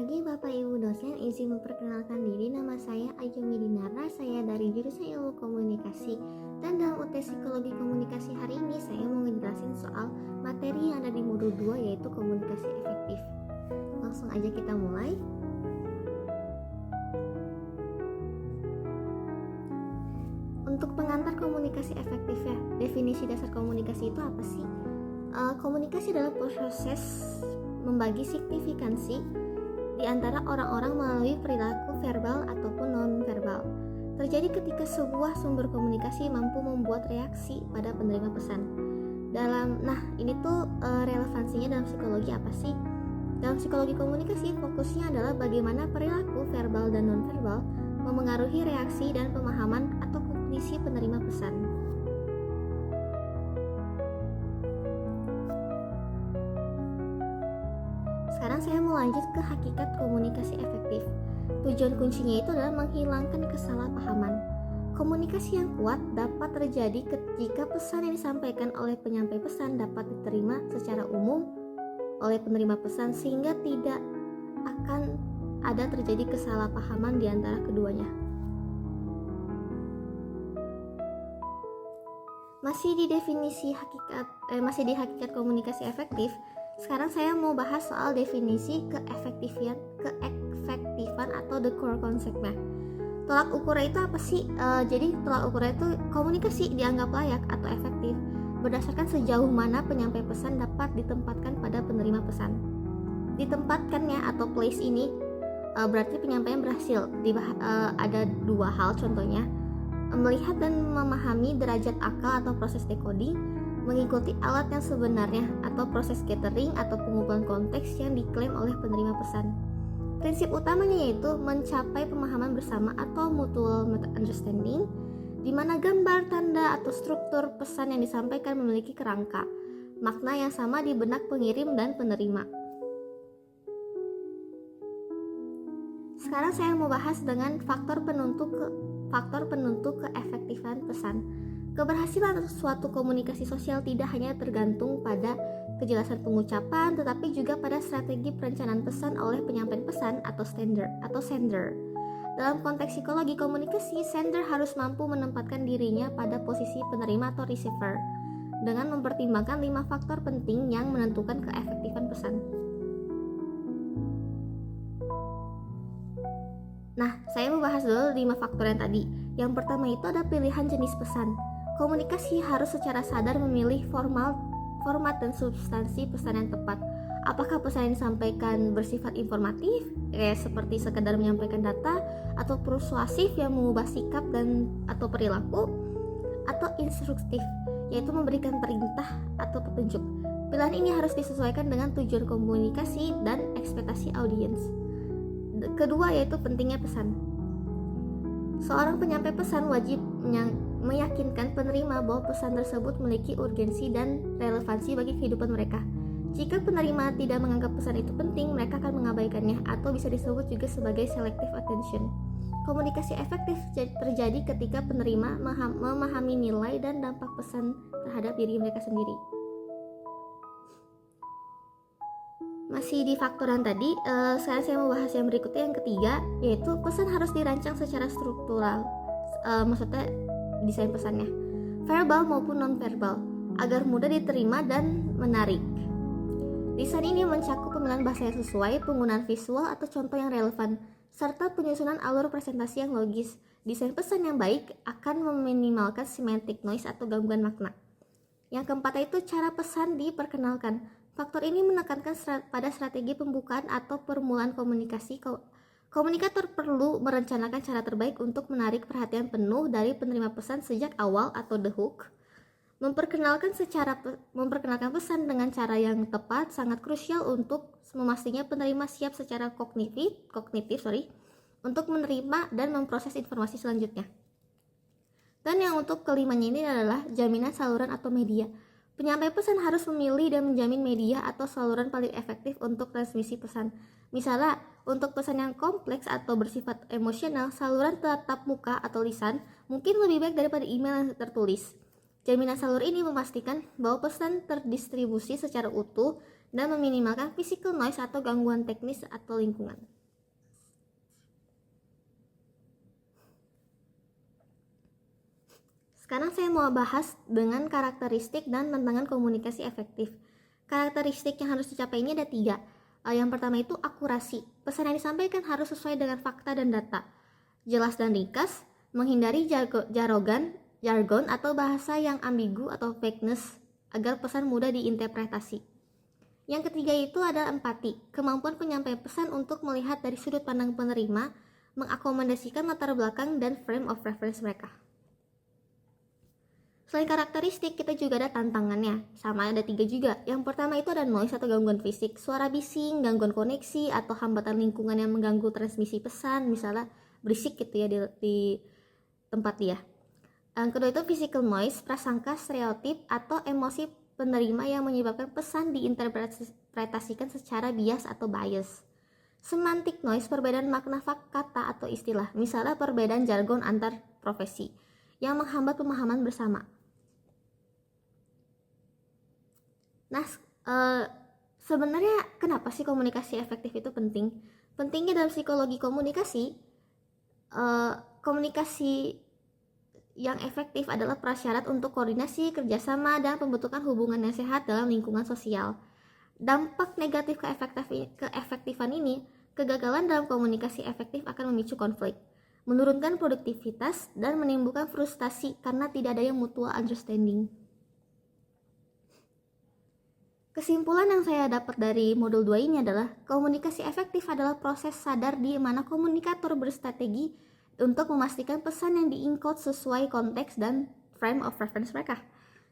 pagi Bapak Ibu dosen, izin memperkenalkan diri. Nama saya Ayumi Dinara, saya dari jurusan Ilmu Komunikasi. Dan dalam UT Psikologi Komunikasi hari ini saya mau ngejelasin soal materi yang ada di modul 2 yaitu komunikasi efektif. Langsung aja kita mulai. Untuk pengantar komunikasi efektif ya, definisi dasar komunikasi itu apa sih? Komunikasi adalah proses membagi signifikansi di antara orang-orang melalui perilaku verbal ataupun non-verbal. Terjadi ketika sebuah sumber komunikasi mampu membuat reaksi pada penerima pesan. Ini tuh relevansinya dalam psikologi apa sih? Dalam psikologi komunikasi, fokusnya adalah bagaimana perilaku verbal dan non-verbal memengaruhi reaksi dan pemahaman atau kognisi penerima pesan. Sekarang saya mau lanjut ke hakikat komunikasi efektif. Tujuan kuncinya itu adalah menghilangkan kesalahpahaman. Komunikasi yang kuat dapat terjadi jika pesan yang disampaikan oleh penyampai pesan dapat diterima secara umum oleh penerima pesan sehingga tidak akan ada terjadi kesalahpahaman di antara keduanya. Masih di hakikat komunikasi efektif. Sekarang saya mau bahas soal definisi keefektifan atau the core concept-nya. Tolak ukurnya itu apa sih? Jadi tolak ukurnya itu komunikasi dianggap layak atau efektif berdasarkan sejauh mana penyampai pesan dapat ditempatkan pada penerima pesan. Ditempatkannya atau place ini berarti penyampaian berhasil. Ada dua hal contohnya. Melihat dan memahami derajat akal atau proses decoding, mengikuti alat yang sebenarnya atau proses gathering atau pengumpulan konteks yang diklaim oleh penerima pesan. Prinsip utamanya yaitu mencapai pemahaman bersama atau mutual understanding, di mana gambar, tanda, atau struktur pesan yang disampaikan memiliki kerangka, makna yang sama di benak pengirim dan penerima. Sekarang saya mau bahas dengan faktor penentu keefektifan pesan. Keberhasilan suatu komunikasi sosial tidak hanya tergantung pada kejelasan pengucapan, tetapi juga pada strategi perencanaan pesan oleh penyampaian pesan atau sender. Dalam konteks psikologi komunikasi, sender harus mampu menempatkan dirinya pada posisi penerima atau receiver dengan mempertimbangkan 5 faktor penting yang menentukan keefektifan pesan. Saya mau bahas dulu 5 faktor yang tadi. Yang pertama itu ada pilihan jenis pesan. Komunikasi harus secara sadar memilih format dan substansi pesan yang tepat. Apakah pesan yang disampaikan bersifat informatif, seperti sekedar menyampaikan data, atau persuasif yang mengubah sikap atau perilaku, atau instruktif, yaitu memberikan perintah atau petunjuk. Pilihan ini harus disesuaikan dengan tujuan komunikasi dan ekspektasi audiens. Kedua yaitu pentingnya pesan. Seorang penyampai pesan wajib meyakinkan penerima bahwa pesan tersebut memiliki urgensi dan relevansi bagi kehidupan mereka. Jika penerima tidak menganggap pesan itu penting, mereka akan mengabaikannya atau bisa disebut juga sebagai selective attention. Komunikasi efektif terjadi ketika penerima memahami nilai dan dampak pesan terhadap diri mereka sendiri. Masih di faktor yang tadi, sekarang saya mau bahas yang berikutnya, yang ketiga, yaitu pesan harus dirancang secara struktural. Maksudnya desain pesannya, verbal maupun non-verbal, agar mudah diterima dan menarik. Desain ini mencakup pemilihan bahasa yang sesuai, penggunaan visual atau contoh yang relevan, serta penyusunan alur presentasi yang logis. Desain pesan yang baik akan meminimalkan semantic noise atau gangguan makna. Yang keempat itu cara pesan diperkenalkan. Faktor ini menekankan pada strategi pembukaan atau permulaan komunikasi. Komunikator perlu merencanakan cara terbaik untuk menarik perhatian penuh dari penerima pesan sejak awal atau the hook. Memperkenalkan pesan dengan cara yang tepat sangat krusial untuk memastinya penerima siap secara kognitif untuk menerima dan memproses informasi selanjutnya. Dan yang untuk kelimanya ini adalah jaminan saluran atau media. Penyampai pesan harus memilih dan menjamin media atau saluran paling efektif untuk transmisi pesan. Misalnya, untuk pesan yang kompleks atau bersifat emosional, saluran tatap muka atau lisan mungkin lebih baik daripada email yang tertulis. Jaminan salur ini memastikan bahwa pesan terdistribusi secara utuh dan meminimalkan physical noise atau gangguan teknis atau lingkungan. Sekarang saya mau bahas dengan karakteristik dan tantangan komunikasi efektif. Karakteristik yang harus dicapai ini ada 3. Yang pertama itu akurasi. Pesan yang disampaikan harus sesuai dengan fakta dan data. Jelas dan ringkas, menghindari jargon atau bahasa yang ambigu atau vagueness agar pesan mudah diinterpretasi. Yang ketiga itu adalah empati, kemampuan penyampaian pesan untuk melihat dari sudut pandang penerima, mengakomodasikan latar belakang dan frame of reference mereka. Selain karakteristik, kita juga ada tantangannya, sama ada 3 juga. Yang pertama itu ada noise atau gangguan fisik, suara bising, gangguan koneksi, atau hambatan lingkungan yang mengganggu transmisi pesan, misalnya berisik gitu ya di tempat dia. Yang kedua itu physical noise, prasangka, stereotip, atau emosi penerima yang menyebabkan pesan diinterpretasikan secara bias atau bias. Semantic noise, perbedaan makna kata atau istilah, misalnya perbedaan jargon antar profesi, yang menghambat pemahaman bersama. Nah, sebenarnya kenapa sih komunikasi efektif itu penting? Pentingnya dalam psikologi komunikasi, komunikasi yang efektif adalah prasyarat untuk koordinasi, kerjasama, dan pembentukan hubungan yang sehat dalam lingkungan sosial. Dampak negatif keefektifan ini, kegagalan dalam komunikasi efektif akan memicu konflik, menurunkan produktivitas, dan menimbulkan frustasi karena tidak ada yang mutual understanding. Kesimpulan yang saya dapat dari modul 2 ini adalah komunikasi efektif adalah proses sadar di mana komunikator berstrategi untuk memastikan pesan yang di-encode sesuai konteks dan frame of reference mereka,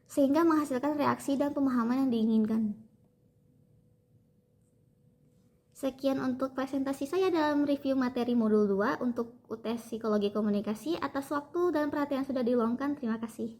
sehingga menghasilkan reaksi dan pemahaman yang diinginkan. Sekian untuk presentasi saya dalam review materi modul 2 untuk UTS Psikologi Komunikasi. Atas waktu dan perhatian sudah diluangkan, terima kasih.